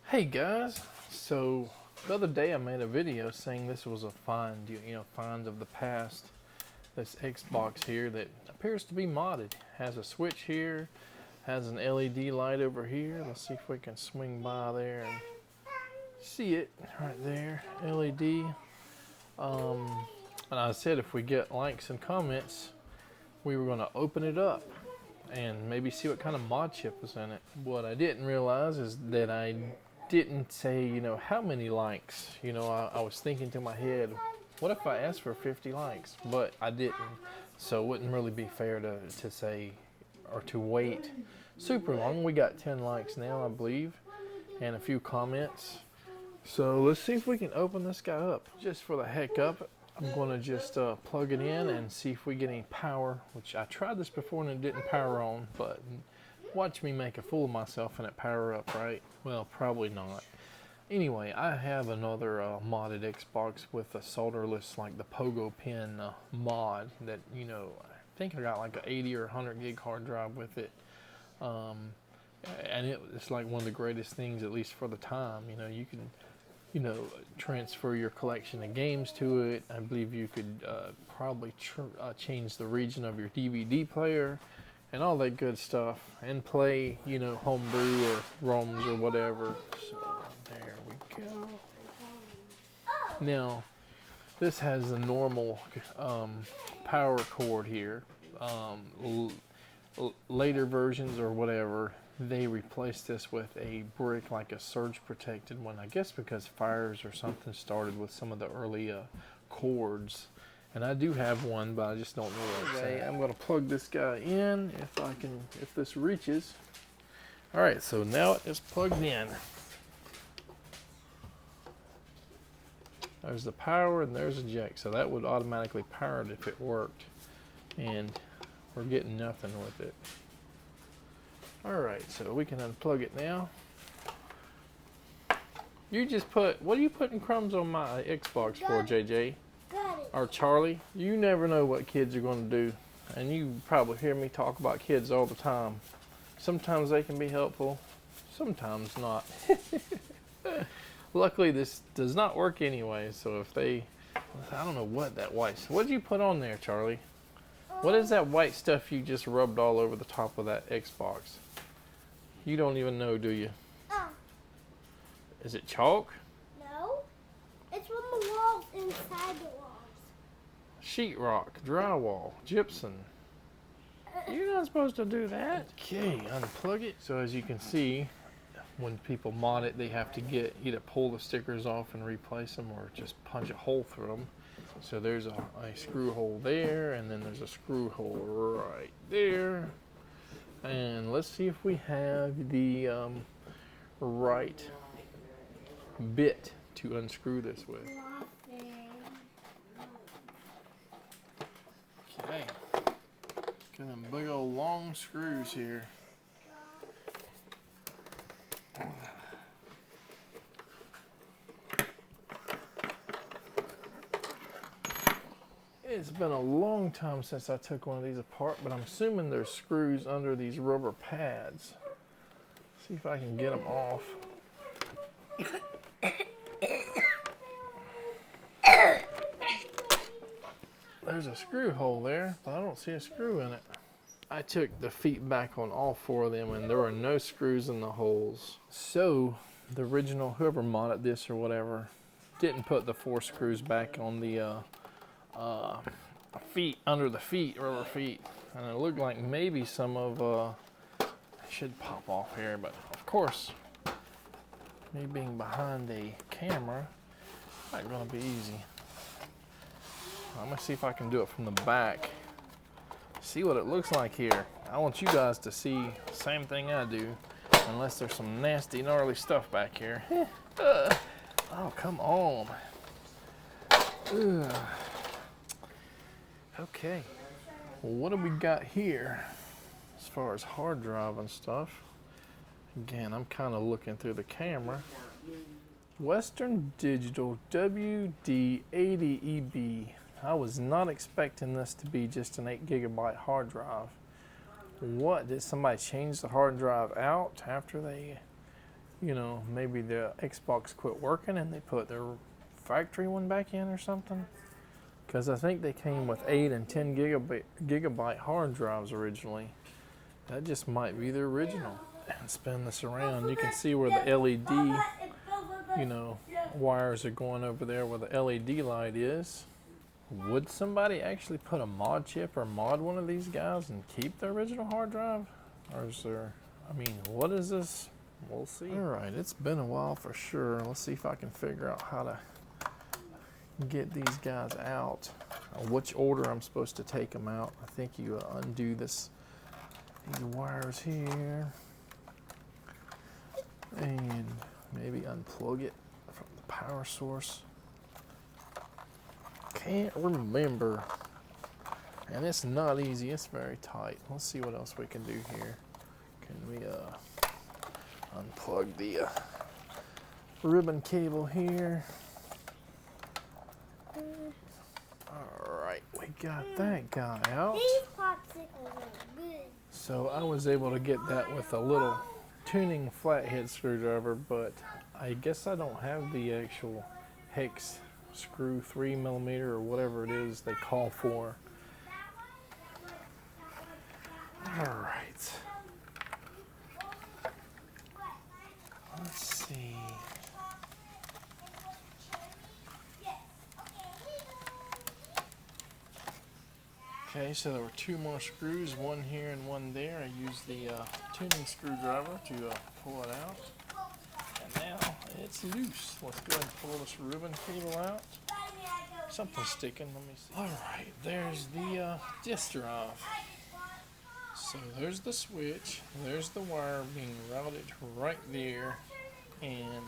Hey guys, so the other day I made a video saying this was a find, find of the past. This Xbox here that appears to be modded. Has a switch here, has an LED light over here. Let's see if we can swing by there and see it right there, LED. And I said if we get likes and comments, we were going to open it up and maybe see what kind of mod chip was in it. What I didn't realize is that I didn't say, how many likes. I was thinking to my head, what if I asked for 50 likes? But I didn't. So it wouldn't really be fair to say or to wait super long. We got 10 likes now, I believe, and a few comments. So let's see if we can open this guy up. Just for the heck of it, I'm going to just plug it in and see if we get any power, which I tried this before and it didn't power on, but watch me make a fool of myself and it power up, right? Well, probably not. Anyway, I have another modded Xbox with a solderless, like the Pogo Pen mod that, I think I got like an 80 or 100 gig hard drive with it. And it's like one of the greatest things, at least for the time. You can transfer your collection of games to it. I believe you could probably change the region of your DVD player and all that good stuff, and play, homebrew or ROMs or whatever. So there we go. Now, this has the normal power cord here. Later versions or whatever, they replaced this with a brick, like a surge protected one, I guess because fires or something started with some of the early cords. And I do have one, but I just don't know what it's at. I'm going to plug this guy in if this reaches. All right, so now it is plugged in. There's the power and there's a jack, so that would automatically power it if it worked. And we're getting nothing with it. All right, so we can unplug it now. You just what are you putting crumbs on my Xbox for, JJ? Or Charlie? You never know what kids are going to do. And you probably hear me talk about kids all the time. Sometimes they can be helpful, sometimes not. Luckily, this does not work anyway, so if I don't know what that what did you put on there, Charlie? What is that white stuff you just rubbed all over the top of that Xbox? You don't even know, do you? Is it chalk? No. It's from the walls inside the walls. Sheetrock, drywall, gypsum. You're not supposed to do that. Okay, unplug it. So as you can see, when people mod it, they have to either pull the stickers off and replace them or just punch a hole through them. So there's a screw hole there, and then there's a screw hole right there. And let's see if we have the right bit to unscrew this with. Okay, got them big old long screws here. It's been a long time since I took one of these apart, but I'm assuming there's screws under these rubber pads. See if I can get them off. There's a screw hole there, but I don't see a screw in it. I took the feet back on all four of them and there were no screws in the holes. So the original, whoever modded this or whatever, didn't put the 4 screws back on the feet, under the feet, rubber feet. And it looked like maybe some of, I should pop off here, but of course, me being behind a camera, not gonna be easy. I'm gonna see if I can do it from the back. See what it looks like here. I want you guys to see the same thing I do, unless there's some nasty, gnarly stuff back here. Oh, come on. Ugh. Okay, well, what do we got here as far as hard drive and stuff? Again, I'm kind of looking through the camera. Western Digital WD80EB. I was not expecting this to be just an 8 gigabyte hard drive. What, did somebody change the hard drive out after they you know, maybe the Xbox quit working and they put their factory one back in or something. Because I think they came with 8 and 10 gigabyte hard drives originally. That just might be the original. And spin this around, you can see where the LED, you know, wires are going over there where the LED light is. Would somebody actually put a mod chip or mod one of these guys and keep the original hard drive? Or is there, I mean, what is this? We'll see. Alright, it's been a while for sure. Let's see if I can figure out how to get these guys out. Which order I'm supposed to take them out. I think you undo these wires here. And maybe unplug it from the power source. Can't remember. And it's not easy, it's very tight. Let's see what else we can do here. Can we unplug the ribbon cable here? Alright, we got that guy out. These popsicles are good. So I was able to get that with a little tuning flathead screwdriver, but I guess I don't have the actual hex screw 3mm or whatever it is they call for. Alright. Let's see. Okay, so there were 2 more screws, one here and one there. I used the tuning screwdriver to pull it out. And now it's loose. Let's go ahead and pull this ribbon cable out. Something's sticking, let me see. Alright, there's the disk drive. So there's the switch, there's the wire being routed right there, and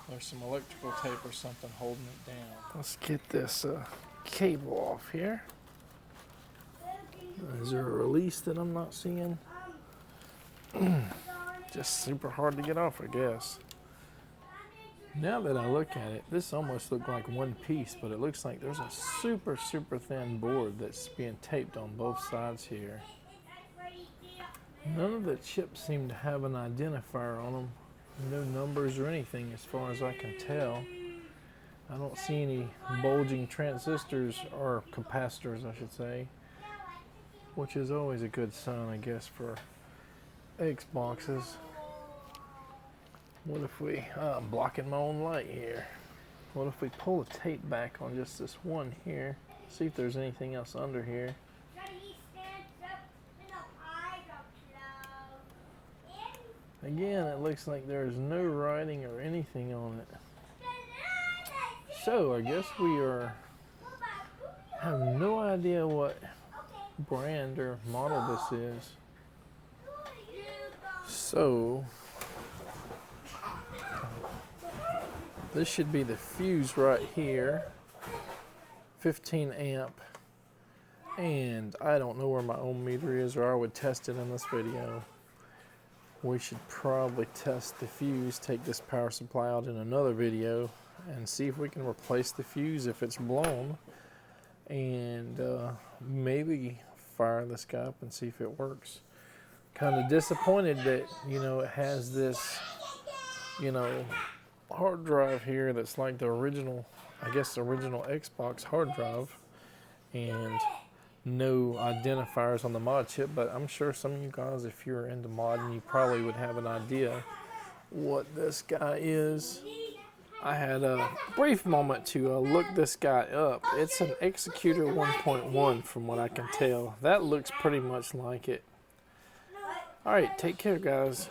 there's some electrical tape or something holding it down. Let's get this cable off here. Is there a release that I'm not seeing? Just super hard to get off, I guess. Now that I look at it, this almost looked like one piece, but it looks like there's a super, super thin board that's being taped on both sides here. None of the chips seem to have an identifier on them. No numbers or anything as far as I can tell. I don't see any bulging transistors or capacitors, I should say. Which is always a good sign, I guess, for Xboxes. What if we, I'm blocking my own light here. What if we pull the tape back on just this one here, see if there's anything else under here. Again, it looks like there's no writing or anything on it. So I guess we have no idea what brand or model this is. So this should be the fuse right here, 15 amp, and I don't know where my ohm meter is, or I would test it in this video. We should probably test the fuse, take this power supply out in another video and see if we can replace the fuse if it's blown, and maybe fire this guy up and see if it works. Kind of disappointed that, you know, it has this, you know, hard drive here that's like the original, I guess the original Xbox hard drive, and no identifiers on the mod chip, but I'm sure some of you guys, if you're into modding, you probably would have an idea what this guy is. I had a brief moment to look this guy up. It's an Executor 1.1 from what I can tell. That looks pretty much like it. Alright, take care guys.